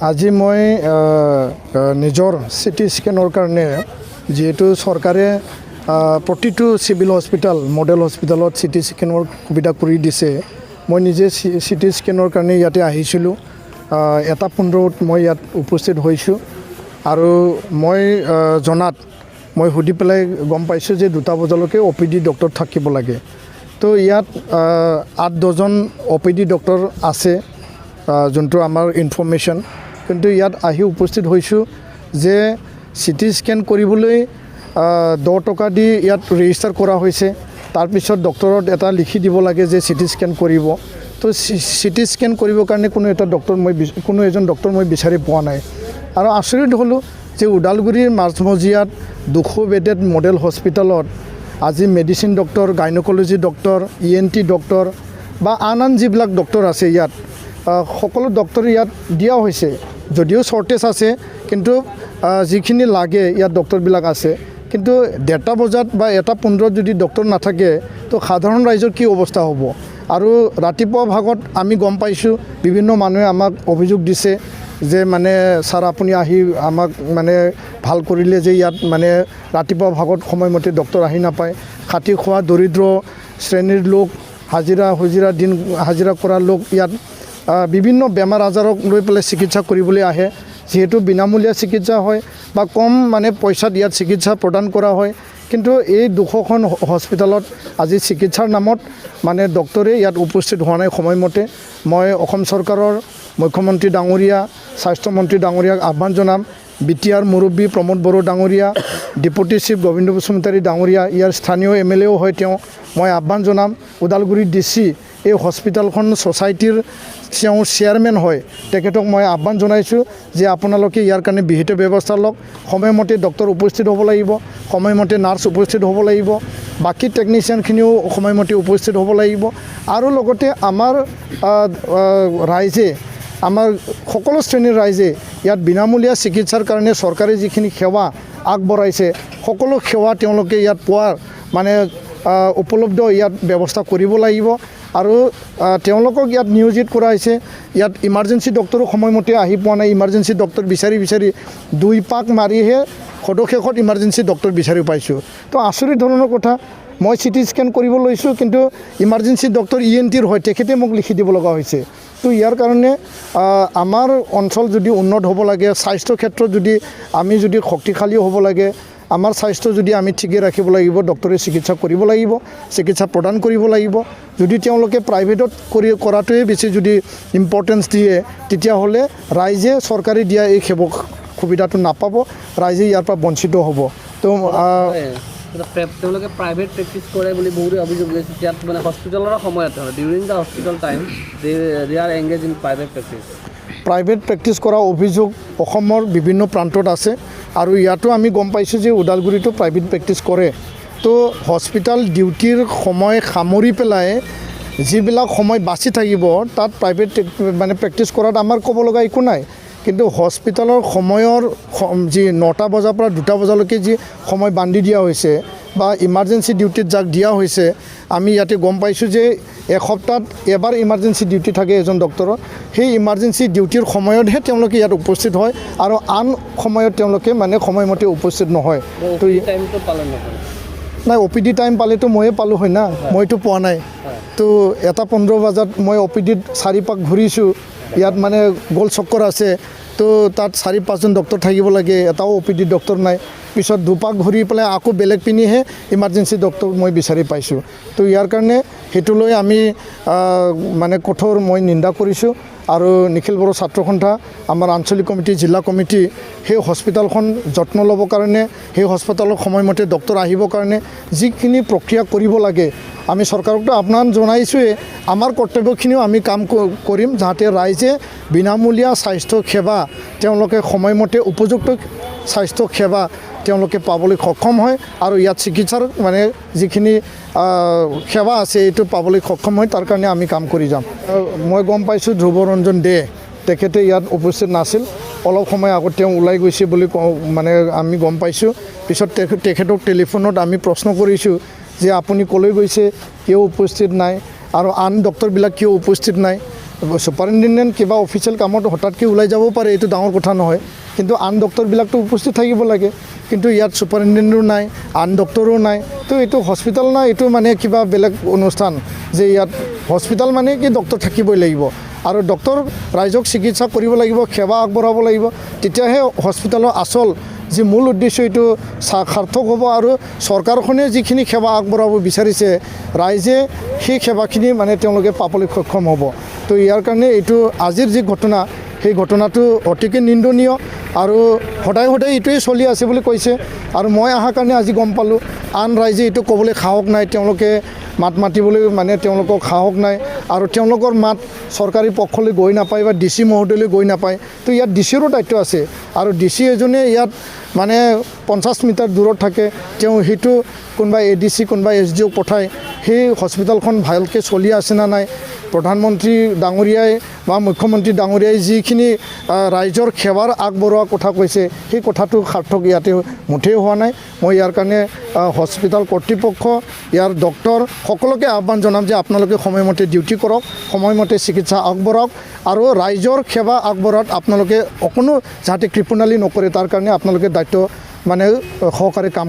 আজি মই নিজৰ চিটি স্কেনৰ কাৰণে যেহেতু চৰকাৰে প্ৰতিটো চিভিল হস্পিটাল মডেল হস্পিটালত চিটি স্কেনৰ সুবিধা কৰি দিছে মই নিজে চিটি স্কেনৰ কাৰণে ইয়াতে আহিছিলোঁ 1:15 মই ইয়াত উপস্থিত হৈছোঁ আৰু মই জনাত মই সুধি পেলাই গম পাইছোঁ যে 2টা বজালৈকে OPD ডক্টৰ থাকিব লাগে তো ইয়াত 8-10জন OPD ডক্টৰ আছে যোনটো আমাৰ ইনফৰমেশ্যন কিন্তু ইয়াত আহি উপস্থিত হৈছোঁ যে চিটি স্কেন কৰিবলৈ 10 টকা দি ইয়াত ৰেজিষ্টাৰ কৰা হৈছে তাৰপিছত ডক্টৰত এটা লিখি দিব লাগে যে চিটি স্কেন কৰিব তো চিটি স্কেন কৰিবৰ কাৰণে কোনো এজন ডক্টৰ মই বিচাৰি পোৱা নাই আৰু আচৰিত হ'লোঁ যে ওদালগুৰিৰ মাজমজিয়াত 200 বেডেড মডেল হস্পিটালত আজি medicine doctor gynaecology doctor ENT doctor বা আন যিবিলাক ডক্টৰ আছে ইয়াত সকলো ডক্টৰ ইয়াত দিয়া হৈছে যদিও শৰ্টেজ আছে কিন্তু যিখিনি লাগে ইয়াত ডক্টৰবিলাক আছে কিন্তু 1:30 বজাত বা 1:15 যদি ডক্টৰ নাথাকে তো সাধাৰণ ৰাইজৰ কি অৱস্থা হ'ব আৰু ৰাতিপুৱা ভাগত আমি গম পাইছোঁ বিভিন্ন মানুহে আমাক অভিযোগ দিছে যে মানে ছাৰ আপুনি আহি আমাক মানে ভাল কৰিলে যে ইয়াত মানে ৰাতিপুৱা ভাগত সময়মতে ডক্টৰ আহি নাপায় খাটি খোৱা দৰিদ্ৰ শ্ৰেণীৰ লোক হাজিৰা দিন হাজিৰা কৰা লোক ইয়াত বিভিন্ন বেমাৰ আজাৰক লৈ পেলাই চিকিৎসা কৰিবলৈ আহে যেহেতু বিনামূলীয়া চিকিৎসা হয় বা কম মানে পইচাত ইয়াত চিকিৎসা প্ৰদান কৰা হয় কিন্তু এই 200খন হস্পিটালত আজি চিকিৎসাৰ নামত মানে ডক্টৰে ইয়াত উপস্থিত হোৱা নাই সময়মতে মই অসম চৰকাৰৰ মুখ্যমন্ত্ৰী ডাঙৰীয়া স্বাস্থ্যমন্ত্ৰী ডাঙৰীয়াক আহ্বান জনাম BTR মুৰব্বী প্ৰমোদ বড়ো ডাঙৰীয়া ডেপুটি চিফ গোবিন্দ বসুমতাৰী ডাঙৰীয়া ইয়াৰ স্থানীয় MLA হয় তেওঁ মই আহ্বান জনাম ওদালগুৰি DC এই হস্পিটালখন ছ'চাইটিৰ চেয়াৰমেন হয় তেখেতক মই আহ্বান জনাইছোঁ যে আপোনালোকে ইয়াৰ কাৰণে বিহিত ব্যৱস্থা লওক সময়মতে ডক্টৰ উপস্থিত হ'ব লাগিব সময়মতে নাৰ্ছ উপস্থিত হ'ব লাগিব বাকী টেকনিচিয়ানখিনিও সময়মতে উপস্থিত হ'ব লাগিব আৰু লগতে আমাৰ ৰাইজে আমাৰ সকলো শ্ৰেণীৰ ৰাইজে ইয়াত বিনামূলীয়া চিকিৎসাৰ কাৰণে চৰকাৰে যিখিনি সেৱা আগবঢ়াইছে সকলো সেৱা তেওঁলোকে ইয়াত পোৱাৰ মানে উপলব্ধ ইয়াত ব্যৱস্থা কৰিব লাগিব আৰু তেওঁলোকক ইয়াত নিয়োজিত কৰা হৈছে ইয়াত ইমাৰ্জেঞ্চি ডক্টৰো সময়মতে আহি পোৱা নাই ইমাৰ্জেঞ্চি ডক্টৰ বিচাৰি 2 পাক মাৰিহে সদশেষত ইমাৰ্জেঞ্চি ডক্টৰ বিচাৰি পাইছোঁ তো আচৰিত ধৰণৰ কথা মই চিটি স্কেন কৰিব লৈছোঁ কিন্তু ইমাৰ্জেঞ্চি ডক্টৰ ENTৰ হয় তেখেতে মোক লিখি দিব লগা হৈছে তো ইয়াৰ কাৰণে আমাৰ অঞ্চল যদি উন্নত হ'ব লাগে স্বাস্থ্য ক্ষেত্ৰত আমি যদি শক্তিশালী হ'ব লাগে আমাৰ স্বাস্থ্য যদি আমি ঠিকে ৰাখিব লাগিব ডক্টৰে চিকিৎসা কৰিব লাগিব চিকিৎসা প্ৰদান কৰিব লাগিব যদি তেওঁলোকে প্ৰাইভেটত কৰাটোৱে বেছি যদি ইম্পৰ্টেঞ্চ দিয়ে তেতিয়াহ'লে ৰাইজে চৰকাৰে দিয়া এই সুবিধাটো নাপাব ৰাইজে ইয়াৰ পৰা বঞ্চিত হ'ব তো তেওঁলোকে প্ৰাইভেট প্ৰেক্টিছ কৰে বুলি বহুতে অভিযোগ কৰিছে ইয়াত মানে হস্পিটেলৰ সময়ত during the hospital time they are engage in private practice কৰা অভিযোগ অসমৰ বিভিন্ন প্ৰান্তত আছে আৰু ইয়াতো আমি গম পাইছোঁ যে ওদালগুৰিতো প্ৰাইভেট প্ৰেক্টিছ কৰে তো হস্পিটেল ডিউটিৰ সময় সামৰি পেলাই যিবিলাক সময় বাচি থাকিব তাত প্ৰাইভেট মানে প্ৰেক্টিছ কৰাত আমাৰ ক'ব লগা একো নাই কিন্তু হস্পিটেলৰ সময়ৰ যি 9টা বজাৰ পৰা 2টা বজালৈকে যি সময় বান্ধি দিয়া হৈছে বা ইমাৰ্জেঞ্চি ডিউটিত যাক দিয়া হৈছে আমি ইয়াতে গম পাইছোঁ যে এসপ্তাহত এবাৰ ইমাৰ্জেঞ্চি ডিউটি থাকে এজন ডক্টৰৰ সেই ইমাৰ্জেঞ্চি ডিউটিৰ সময়তহে তেওঁলোকে ইয়াত উপস্থিত হয় আৰু আন সময়ত তেওঁলোকে মানে সময়মতে উপস্থিত নহয় তো টাইমটো পালন নকৰে নাই OPD টাইম পালেতো ময়ে পালোঁ হয় না মইতো পোৱা নাই তো 1:15 বজাত মই OPDত 4 পাক ঘূৰিছোঁ ইয়াত মানে গোল চক্কৰ আছে তো তাত 4-5জন ডক্টৰ থাকিব লাগে এটাও OPD ডক্টৰ নাই পিছত 2 পাক ঘূৰি পেলাই আকৌ বেলেগ পিনিহে ইমাৰ্জেঞ্চি ডক্টৰ মই বিচাৰি পাইছোঁ তো ইয়াৰ কাৰণে সেইটো লৈ আমি মানে কঠোৰ মই নিন্দা কৰিছোঁ আৰু নিখিল বড়ো ছাত্ৰ সন্থা আমাৰ আঞ্চলিক কমিটি জিলা কমিটি সেই হস্পিটালখন যত্ন ল'বৰ কাৰণে সেই হস্পিটালত সময়মতে ডক্টৰ আহিবৰ কাৰণে যিখিনি প্ৰক্ৰিয়া কৰিব লাগে আমি চৰকাৰকতো আহ্বান জনাইছোঁৱে আমাৰ কৰ্তব্যখিনিও আমি কাম কৰিম যাতে ৰাইজে বিনামূলীয়া স্বাস্থ্য সেৱা তেওঁলোকে সময়মতে উপযুক্ত স্বাস্থ্য সেৱা তেওঁলোকে পাবলৈ সক্ষম হয় আৰু ইয়াত চিকিৎসাৰ মানে যিখিনি সেৱা আছে এইটো পাবলৈ সক্ষম হয় তাৰ কাৰণে আমি কাম কৰি যাম মই গম পাইছোঁ ধ্ৰুৱৰঞ্জন দে তেখেতে ইয়াত উপস্থিত নাছিল অলপ সময় আগত তেওঁ ওলাই গৈছে বুলি মানে আমি গম পাইছোঁ পিছত তেখেতক টেলিফোনত আমি প্ৰশ্ন কৰিছোঁ যে আপুনি ক'লৈ গৈছে কিয় উপস্থিত নাই আৰু আন ডক্টৰবিলাক কিয় উপস্থিত নাই ছুপাৰিনটেণ্ডেণ্ট কিবা অফিচিয়েল কামত হঠাৎকৈ ওলাই যাব পাৰে, এইটো ডাঙৰ কথা নহয়, কিন্তু আন ডক্টৰবিলাকতো উপস্থিত থাকিব লাগে, কিন্তু ইয়াত ছুপাৰিনটেণ্ডেণ্টো নাই, আন ডক্টৰো নাই, তো এইটো হস্পিটেল নাই, এইটো মানে কিবা বেলেগ অনুষ্ঠান যে ইয়াত হস্পিটেল মানে কি ডক্টৰ থাকিবই লাগিব আৰু ডক্টৰ ৰাইজক চিকিৎসা কৰিব লাগিব, সেৱা আগবঢ়াব লাগিব, তেতিয়াহে হস্পিটেলৰ আচল যি মূল উদ্দেশ্য এইটো সাৰ্থক হ'ব আৰু চৰকাৰখনে যিখিনি সেৱা আগবঢ়াব বিচাৰিছে ৰাইজে সেই সেৱাখিনি মানে তেওঁলোকে পাবলৈ সক্ষম হ'ব। তো ইয়াৰ কাৰণে এইটো আজিৰ যি ঘটনা সেই ঘটনাটো অতিকৈ নিন্দনীয় আৰু সদায় সদায় এইটোৱে চলি আছে বুলি কৈছে আৰু মই অহাৰ কাৰণে আজি গম পালোঁ আন ৰাইজে এইটো ক'বলৈ সাহস নাই, তেওঁলোকে মাত মাতিবলৈ মানে তেওঁলোকক সাহস নাই আৰু তেওঁলোকৰ মাত চৰকাৰী পক্ষলৈ গৈ নাপায় বা ডি চি মহোদয়লৈ গৈ নাপায়। তো ইয়াত ডি চিৰো দায়িত্ব আছে আৰু ডি চি এজনে ইয়াত মানে 50 মিটাৰ দূৰত থাকে, তেওঁ সেইটো কোনোবা এ ডি চি কোনোবা এছ ডি অ'ক পঠায় সেই হস্পিটেলখন ভালকৈ চলি আছে নে নাই, প্ৰধানমন্ত্ৰী ডাঙৰীয়াই বা মুখ্যমন্ত্ৰী ডাঙৰীয়াই যিখিনি ৰাইজৰ সেৱাৰ আগবঢ়োৱা কথা কৈছে সেই কথাটো সাৰ্থক ইয়াতে মুঠেই হোৱা নাই। মই ইয়াৰ কাৰণে হস্পিটেল কৰ্তৃপক্ষ ইয়াৰ ডক্টৰ সকলোকে আহ্বান জনাম যে আপোনালোকে সময়মতে ডিউটি কৰক, সময়মতে চিকিৎসা আগবঢ়াওক আৰু ৰাইজৰ সেৱা আগবঢ়োৱাত আপোনালোকে অকণো যাতে কৃপণালি নকৰে তাৰ কাৰণে আপোনালোকে দায়িত্ব মানে সহকাৰে কাম